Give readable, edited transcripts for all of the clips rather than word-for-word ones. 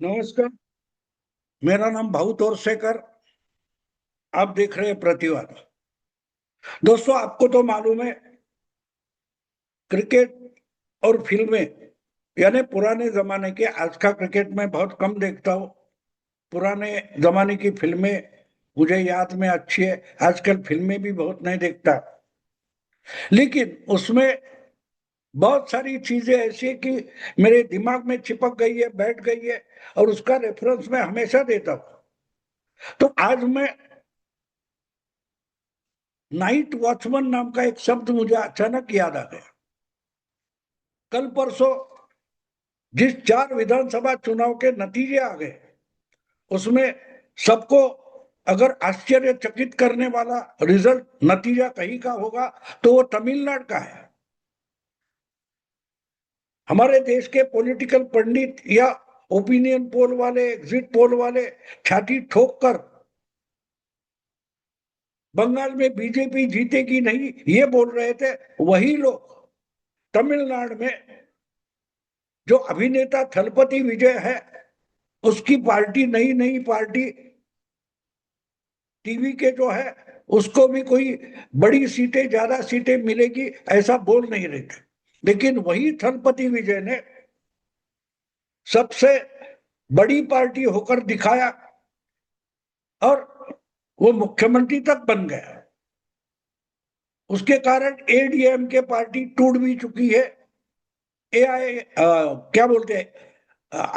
नमस्कार। मेरा नाम भाऊ तोरसेकर। आप देख रहे हैं प्रतिवाद। दोस्तों, आपको तो मालूम है, क्रिकेट और फिल्में, यानी पुराने जमाने के, आज का क्रिकेट मैं बहुत कम देखता हूँ। पुराने जमाने की फिल्में मुझे याद में अच्छी है। आजकल फिल्में भी बहुत नहीं देखता, लेकिन उसमें बहुत सारी चीजें ऐसी हैं कि मेरे दिमाग में चिपक गई है, बैठ गई है, और उसका रेफरेंस मैं हमेशा देता हूँ। तो आज मैं नाइट वॉचमैन नाम का एक शब्द मुझे अचानक याद आ गया। कल परसों जिस 4 विधानसभा चुनाव के नतीजे आ गए, उसमें सबको अगर आश्चर्यचकित करने वाला रिजल्ट, नतीजा कहीं का होगा तो वो तमिलनाडु का है। हमारे देश के पॉलिटिकल पंडित या ओपिनियन पोल वाले, एग्जिट पोल वाले छाती ठोक कर बंगाल में बीजेपी जीतेगी नहीं ये बोल रहे थे, वही लोग तमिलनाडु में जो अभिनेता थलपति विजय है, उसकी पार्टी, नई नई पार्टी टीवी के जो है, उसको भी कोई बड़ी सीटें, ज्यादा सीटें मिलेगी ऐसा बोल नहीं रहे थे। लेकिन वही थलपति विजय ने सबसे बड़ी पार्टी होकर दिखाया और वो मुख्यमंत्री तक बन गया। उसके कारण एडीएम के पार्टी टूट भी चुकी है। ए आई क्या बोलते हैं,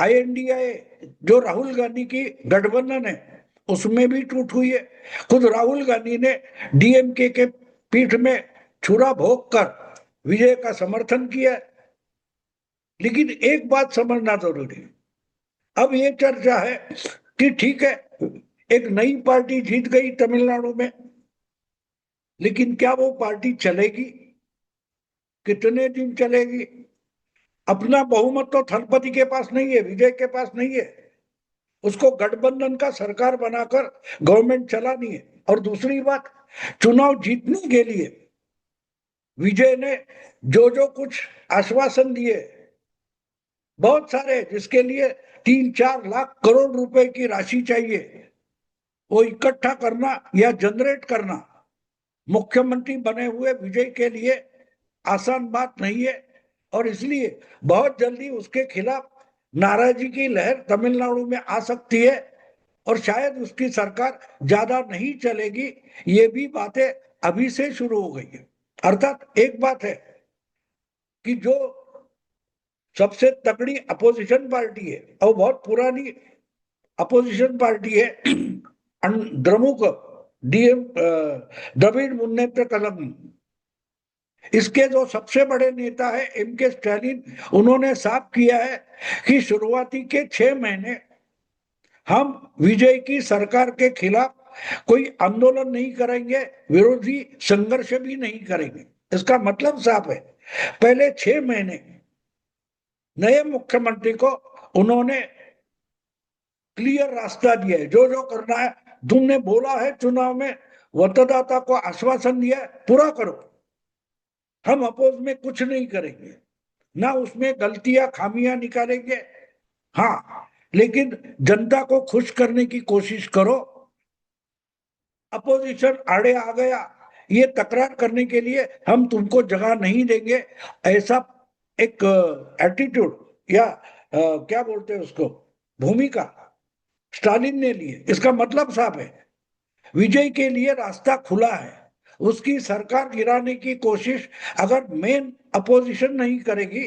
INDI, जो राहुल गांधी की गठबंधन है, उसमें भी टूट हुई है। खुद राहुल गांधी ने DMK के पीठ में छुरा भोंक कर विजय का समर्थन किया। लेकिन एक बात समझना जरूरी है। अब ये चर्चा है कि ठीक है, एक नई पार्टी जीत गई तमिलनाडु में, लेकिन क्या वो पार्टी चलेगी? कितने दिन चलेगी? अपना बहुमत तो थलपति के पास नहीं है, विजय के पास नहीं है। उसको गठबंधन का सरकार बनाकर गवर्नमेंट चलानी है। और दूसरी बात, चुनाव जीतने के लिए विजय ने जो जो कुछ आश्वासन दिए, बहुत सारे, जिसके लिए 3-4 लाख करोड़ रुपए की राशि चाहिए, वो इकट्ठा करना या जनरेट करना मुख्यमंत्री बने हुए विजय के लिए आसान बात नहीं है। और इसलिए बहुत जल्दी उसके खिलाफ नाराजगी की लहर तमिलनाडु में आ सकती है, और शायद उसकी सरकार ज्यादा नहीं चलेगी। ये भी बातें अभी से शुरू हो गई है। अर्थात एक बात है कि जो सबसे तगड़ी अपोजिशन पार्टी है और बहुत पुरानी अपोजिशन पार्टी है, द्रमुक, डीएम, द्रविड़ मुन्नेत्र कलम, इसके जो सबसे बड़े नेता है MK स्टालिन, उन्होंने साफ किया है कि शुरुआती के 6 महीने हम विजय की सरकार के खिलाफ कोई आंदोलन नहीं करेंगे, विरोधी संघर्ष भी नहीं करेंगे। इसका मतलब साफ है। पहले 6 महीने नए मुख्यमंत्री को उन्होंने क्लियर रास्ता दिया है, जो जो करना है, तुमने बोला है चुनाव में, मतदाता को आश्वासन दिया है, पूरा करो। हम अपोज में कुछ नहीं करेंगे, ना उसमें गलतियां खामियां निकालेंगे। हाँ, लेकिन जनता को खुश करने की कोशिश करो। अपोजिशन आड़े आ गया, ये तकरार करने के लिए हम तुमको जगह नहीं देंगे, ऐसा एक एटीट्यूड या क्या बोलते हैं उसको, भूमिका स्टालिन ने ली है। इसका मतलब साफ है, विजय के लिए रास्ता खुला है। उसकी सरकार गिराने की कोशिश अगर मेन अपोजिशन नहीं करेगी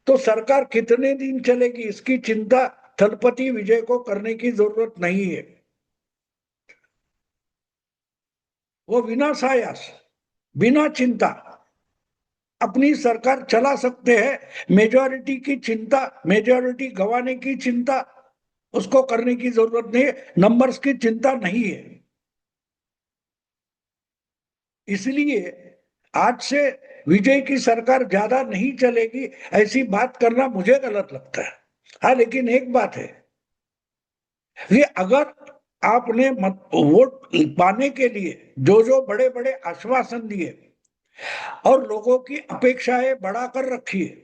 तो सरकार कितने दिन चलेगी, इसकी चिंता थलपति विजय को करने की जरूरत नहीं है। वो बिना सायास, बिना चिंता अपनी सरकार चला सकते हैं। मेजॉरिटी की चिंता, मेजॉरिटी गंवाने की चिंता उसको करने की जरूरत नहीं है, नंबर्स की चिंता नहीं है। इसलिए आज से विजय की सरकार ज्यादा नहीं चलेगी ऐसी बात करना मुझे गलत लगता है। हाँ, लेकिन एक बात है, ये अगर आपने वोट पाने के लिए जो जो बड़े बड़े आश्वासन दिए और लोगों की अपेक्षाएं बढ़ाकर रखी है,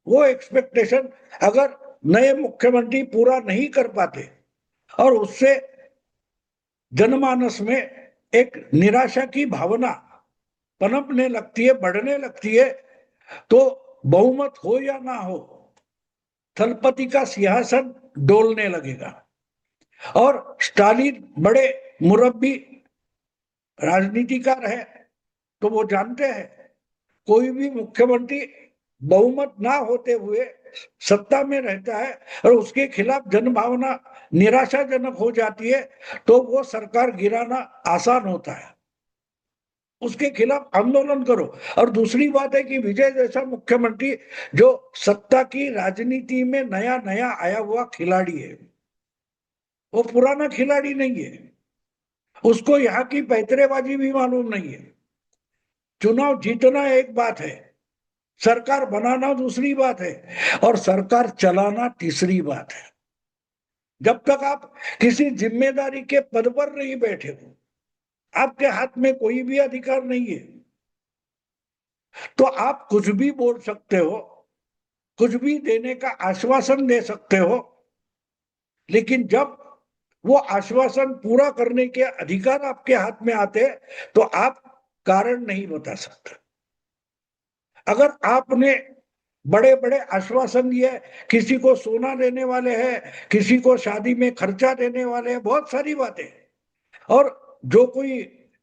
वो एक्सपेक्टेशन अगर नए मुख्यमंत्री पूरा नहीं कर पाते और उससे जनमानस में एक निराशा की भावना पनपने लगती है, बढ़ने लगती है, तो बहुमत हो या ना हो, थलपति का सिंहासन डोलने लगेगा। और स्टालिन बड़े मुरब्बी राजनीतिकार है, तो वो जानते हैं कोई भी मुख्यमंत्री बहुमत ना होते हुए सत्ता में रहता है और उसके खिलाफ जनभावना निराशाजनक हो जाती है, तो वो सरकार गिराना आसान होता है। उसके खिलाफ आंदोलन करो। और दूसरी बात है कि विजय जैसा मुख्यमंत्री जो सत्ता की राजनीति में नया नया आया हुआ खिलाड़ी है, वो पुराना खिलाड़ी नहीं है, उसको यहाँ की पैतरेबाजी भी मालूम नहीं है। चुनाव जीतना एक बात है, सरकार बनाना दूसरी बात है, और सरकार चलाना तीसरी बात है। जब तक आप किसी जिम्मेदारी के पद पर नहीं बैठे हो, आपके हाथ में कोई भी अधिकार नहीं है, तो आप कुछ भी बोल सकते हो, कुछ भी देने का आश्वासन दे सकते हो, लेकिन जब वो आश्वासन पूरा करने के अधिकार आपके हाथ में आते तो आप कारण नहीं बता सकते। अगर आपने बड़े बड़े आश्वासन दिए, किसी को सोना देने वाले हैं, किसी को शादी में खर्चा देने वाले हैं, बहुत सारी बातें, और जो कोई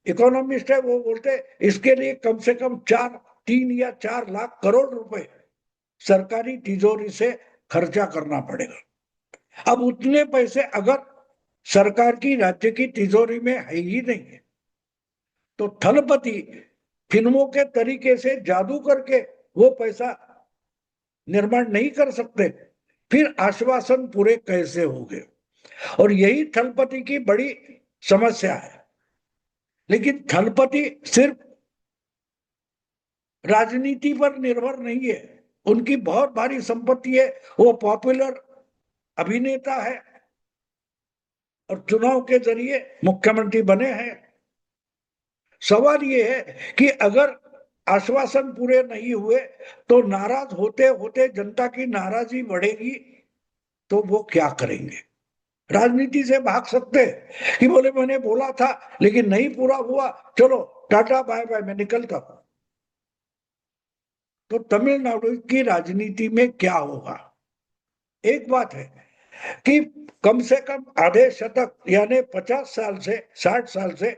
इकोनॉमिस्ट है वो बोलते इसके लिए कम से कम 3 या 4 लाख करोड़ रुपए सरकारी तिजोरी से खर्चा करना पड़ेगा। अब उतने पैसे अगर सरकार की राज्य की तिजोरी में है ही नहीं है, तो थलपति फिल्मों के तरीके से जादू करके वो पैसा निर्माण नहीं कर सकते, फिर आश्वासन पूरे कैसे होंगे? और यही थलपति की बड़ी समस्या है। लेकिन थलपति सिर्फ राजनीति पर निर्भर नहीं है, उनकी बहुत भारी संपत्ति है, वो पॉपुलर अभिनेता है और चुनाव के जरिए मुख्यमंत्री बने हैं। सवाल ये है कि अगर आश्वासन पूरे नहीं हुए तो नाराज होते होते जनता की नाराजगी बढ़ेगी, तो वो क्या करेंगे? राजनीति से भाग सकते कि बोले मैंने बोला था लेकिन नहीं पूरा हुआ, चलो टाटा बाय बाय, मैं निकलता हूं। तो तमिलनाडु की राजनीति में क्या होगा? एक बात है कि कम से कम आधे शतक यानी 50 साल से 60 साल से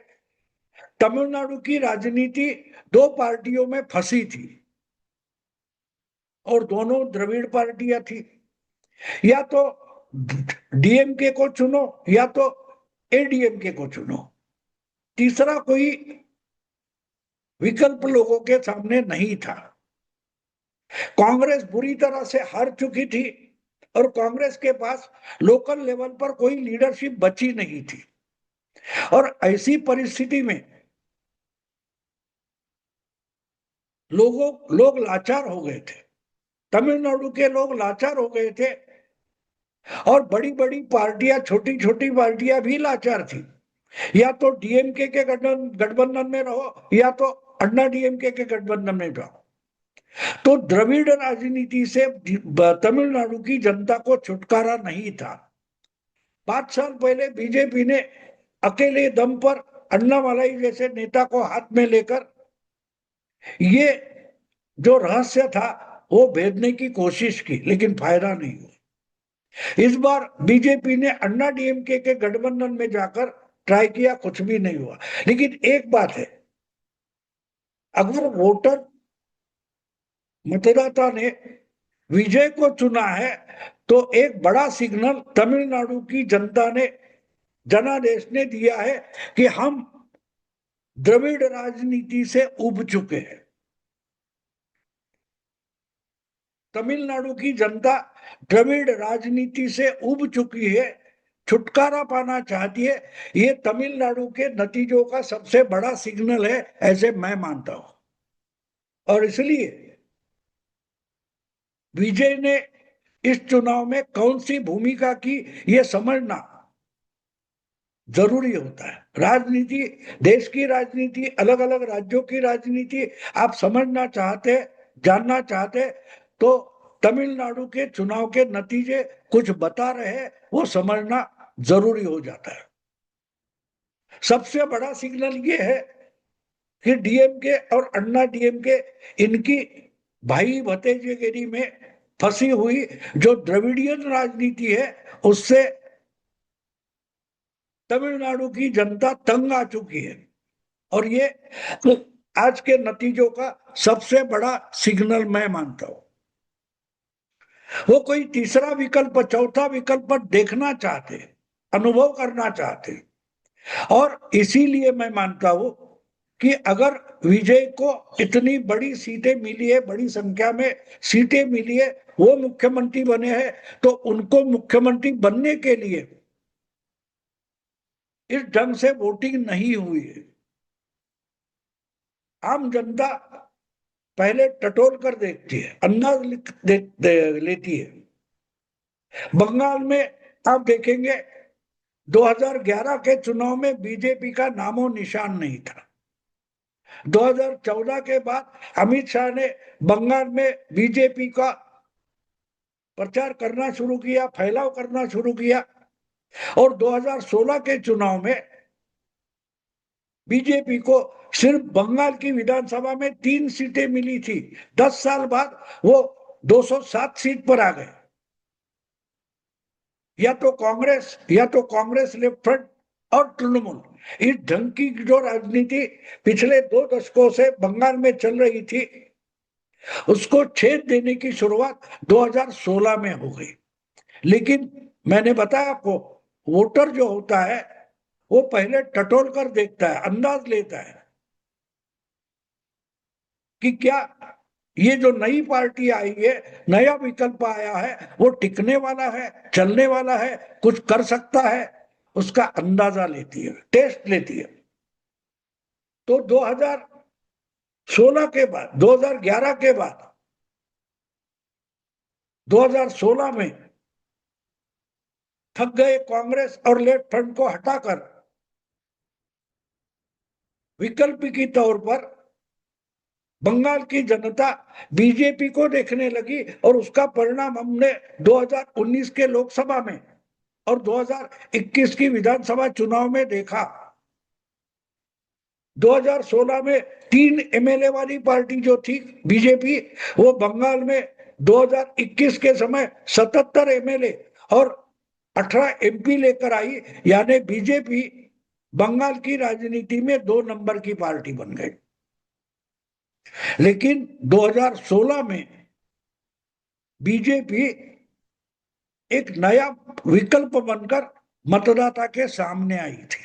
तमिलनाडु की राजनीति दो पार्टियों में फंसी थी, और दोनों द्रविड़ पार्टियां थी। या तो डीएमके को चुनो या तो एडीएमके को चुनो, तीसरा कोई विकल्प लोगों के सामने नहीं था। कांग्रेस बुरी तरह से हार चुकी थी और कांग्रेस के पास लोकल लेवल पर कोई लीडरशिप बची नहीं थी, और ऐसी परिस्थिति में लोग लाचार हो गए थे। तमिलनाडु के लोग लाचार हो गए थे, और बड़ी बड़ी पार्टियां, छोटी छोटी पार्टियां भी लाचार थी। या तो डीएमके के गठबंधन में रहो या तो अन्ना डीएमके के गठबंधन में रहो। तो द्रविड़ राजनीति से तमिलनाडु की जनता को छुटकारा नहीं था। 5 साल पहले बीजेपी ने अकेले दम पर अन्नामलाई जैसे नेता को हाथ में लेकर ये जो रहस्य था वो भेदने की कोशिश की, लेकिन फायदा नहीं हुआ। इस बार बीजेपी ने अन्ना डीएमके के गठबंधन में जाकर ट्राई किया, कुछ भी नहीं हुआ। लेकिन एक बात है, अगर वोटर मतदाता ने विजय को चुना है तो एक बड़ा सिग्नल तमिलनाडु की जनता ने, जनादेश ने दिया है कि हम द्रविड़ राजनीति से उब चुके हैं। तमिलनाडु की जनता द्रविड़ राजनीति से उब चुकी है, छुटकारा पाना चाहती है। ये तमिलनाडु के नतीजों का सबसे बड़ा सिग्नल है, ऐसे मैं मानता हूं। और इसलिए विजय ने इस चुनाव में कौन सी भूमिका की, ये समझना जरूरी होता है। राजनीति, देश की राजनीति, अलग अलग राज्यों की राजनीति आप समझना चाहते, जानना चाहते, तो तमिलनाडु के चुनाव के नतीजे कुछ बता रहे, वो समझना जरूरी हो जाता है। सबसे बड़ा सिग्नल ये है कि डीएमके और अन्ना डीएमके इनकी भाई भतीजेगिरी में फंसी हुई जो द्रविडियन राजनीति है, उससे तमिलनाडु की जनता तंग आ चुकी है। और ये आज के नतीजों का सबसे बड़ा सिग्नल मैं मानता हूं। वो कोई तीसरा विकल्प, चौथा विकल्प देखना चाहते, अनुभव करना चाहते। और इसीलिए मैं मानता हूं कि अगर विजय को इतनी बड़ी सीटें मिली है, बड़ी संख्या में सीटें मिली है, वो मुख्यमंत्री बने हैं, तो उनको मुख्यमंत्री बनने के लिए इस ढंग से वोटिंग नहीं हुई है। आम जनता पहले टटोल कर देखती है, अंदाज लेती है। बंगाल में आप देखेंगे 2011 के चुनाव में बीजेपी का नामो निशान नहीं था। 2014 के बाद अमित शाह ने बंगाल में बीजेपी का प्रचार करना शुरू किया, फैलाव करना शुरू किया। और 2016 के चुनाव में बीजेपी को सिर्फ बंगाल की विधानसभा में 3 सीटें मिली थी। 10 साल बाद वो 207 सीट पर आ गए। या तो कांग्रेस लेफ्ट फ्रंट और तृणमूल, इस ढंग की जो राजनीति पिछले 2 दशकों से बंगाल में चल रही थी, उसको छेद देने की शुरुआत 2016 में हो गई। लेकिन मैंने बताया आपको, वोटर जो होता है वो पहले टटोल कर देखता है, अंदाज लेता है कि क्या ये जो नई पार्टी आई है, नया विकल्प आया है, वो टिकने वाला है, चलने वाला है, कुछ कर सकता है, उसका अंदाजा लेती है, टेस्ट लेती है। तो 2016 के बाद, 2011 के बाद 2016 में थक गए कांग्रेस और लेफ्ट फ्रंट को हटाकर विकल्प के तौर पर बंगाल की जनता बीजेपी को देखने लगी। और उसका परिणाम हमने 2019 के लोकसभा में और 2021 की विधानसभा चुनाव में देखा। 2016 में 3 एमएलए वाली पार्टी जो थी बीजेपी, वो बंगाल में 2021 के समय 77 एमएलए और 18 एमपी लेकर आई। यानी बीजेपी बंगाल की राजनीति में 2 नंबर की पार्टी बन गई। लेकिन 2016 में बीजेपी एक नया विकल्प बनकर मतदाता के सामने आई थी।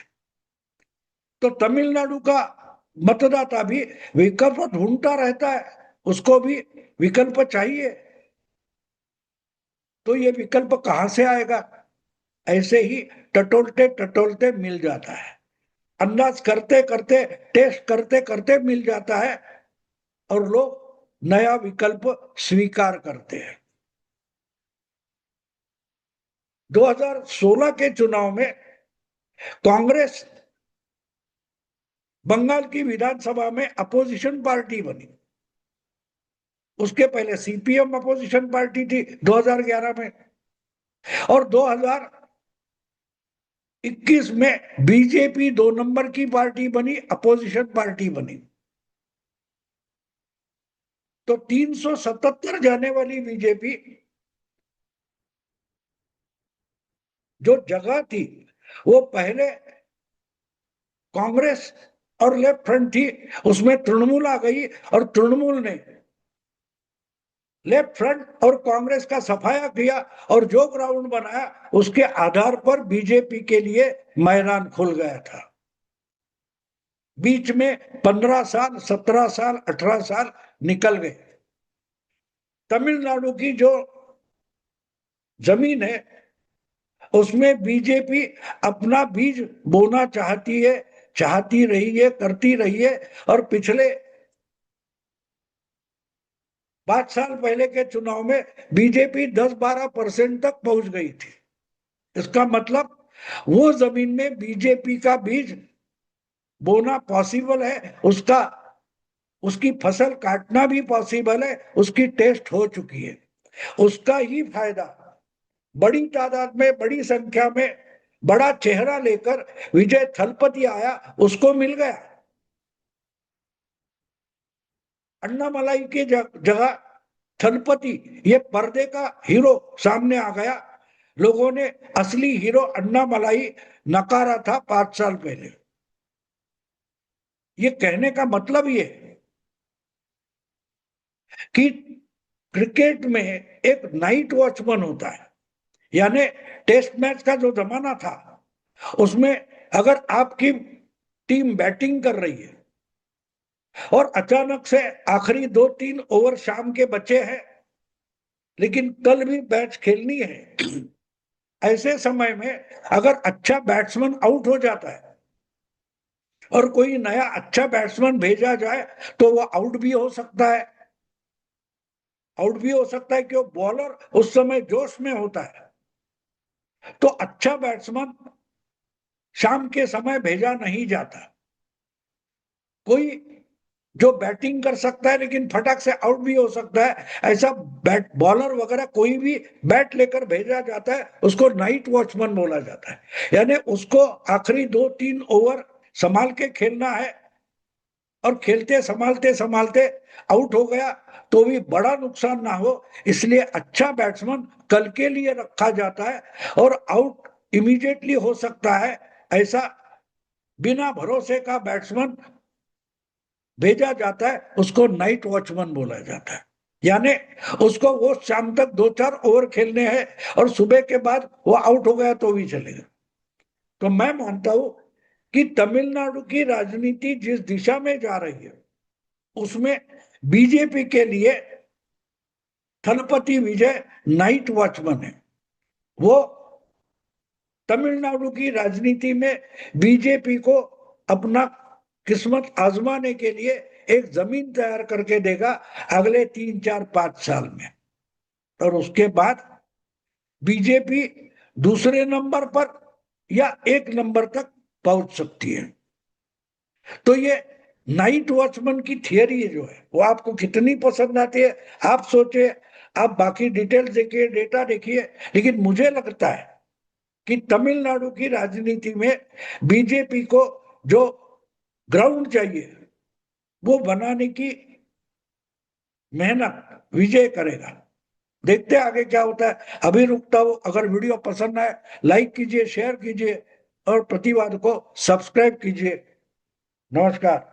तो तमिलनाडु का मतदाता भी विकल्प ढूंढता रहता है, उसको भी विकल्प चाहिए। तो ये विकल्प कहां से आएगा? ऐसे ही टटोलते टटोलते मिल जाता है, अंदाज करते करते, टेस्ट करते करते मिल जाता है और लोग नया विकल्प स्वीकार करते हैं। 2016 के चुनाव में कांग्रेस बंगाल की विधानसभा में अपोजिशन पार्टी बनी। उसके पहले सीपीएम अपोजिशन पार्टी थी 2011 में। और 2021 में बीजेपी 2 नंबर की पार्टी बनी, अपोजिशन पार्टी बनी। तो 377 जाने वाली बीजेपी जो जगह थी, वो पहले कांग्रेस और लेफ्ट फ्रंट थी, उसमें तृणमूल आ गई और तृणमूल ने लेफ्ट फ्रंट और कांग्रेस का सफाया किया और जो ग्राउंड बनाया उसके आधार पर बीजेपी के लिए मैदान खुल गया था। बीच में 15 साल, 17 साल, 18 साल निकल गए। तमिलनाडु की जो जमीन है उसमें बीजेपी अपना बीज बोना चाहती है, चाहती रही है, करती रही है। और पिछले 5 साल पहले के चुनाव में बीजेपी 10-12% तक पहुंच गई थी। इसका मतलब वो जमीन में बीजेपी का बीज बोना पॉसिबल है, उसकी फसल काटना भी पॉसिबल है, उसकी टेस्ट हो चुकी है। उसका ही फायदा बड़ी तादाद में, बड़ी संख्या में, बड़ा चेहरा लेकर विजय थलपति आया, उसको मिल गया। अन्नामलाई की जगह थलपति, ये पर्दे का हीरो सामने आ गया। लोगों ने असली हीरो अन्नामलाई नकारा था 5 साल पहले। ये कहने का मतलब ये कि क्रिकेट में एक नाइट वॉचमैन होता है, यानी टेस्ट मैच का जो जमाना था उसमें अगर आपकी टीम बैटिंग कर रही है और अचानक से आखिरी 2-3 ओवर शाम के बचे हैं, लेकिन कल भी मैच खेलनी है, ऐसे समय में अगर अच्छा बैट्समैन आउट हो जाता है और कोई नया अच्छा बैट्समैन भेजा जाए तो वो आउट भी हो सकता है। आउट भी हो सकता है क्यों, बॉलर उस समय जोश में होता है। तो अच्छा बैट्समैन शाम के समय भेजा नहीं जाता। कोई जो बैटिंग कर सकता है लेकिन फटक से आउट भी हो सकता है, ऐसा बैट बॉलर वगैरह कोई भी बैट लेकर भेजा जाता है, उसको नाइट वॉचमैन बोला जाता है। यानी उसको आखिरी 2-3 ओवर संभाल के खेलना है, और खेलते संभालते संभालते आउट हो गया तो भी बड़ा नुकसान ना हो, इसलिए अच्छा बैट्समैन कल के लिए रखा जाता है। और आउट इमीडिएटली हो सकता है, ऐसा बिना भरोसे का बैट्समैन भेजा जाता है, उसको नाइट वॉचमैन बोला जाता है। यानी उसको वो शाम तक 2-4 ओवर खेलने हैं और सुबह के बाद वो आउट हो गया तो भी चलेगा। तो मैं मानता हूं कि तमिलनाडु की राजनीति जिस दिशा में जा रही है उसमें बीजेपी के लिए थलपति विजय नाइट वॉचमैन है। वो तमिलनाडु की राजनीति में बीजेपी को अपना किस्मत आजमाने के लिए एक जमीन तैयार करके देगा अगले 3-4-5 साल में। और उसके बाद बीजेपी दूसरे नंबर पर या 1 नंबर तक पहुंच सकती है। तो ये नाइट वॉचमैन की थियरी जो है वो आपको कितनी पसंद आती है आप सोचे, आप बाकी डिटेल्स देखिए, डेटा देखिए, लेकिन मुझे लगता है कि तमिलनाडु की राजनीति में बीजेपी को जो ग्राउंड चाहिए वो बनाने की मेहनत विजय करेगा। देखते हैं आगे क्या होता है। अभी रुकता हूं, अगर वीडियो पसंद आए लाइक कीजिए, शेयर कीजिए और प्रतिवाद को सब्सक्राइब कीजिए। नमस्कार।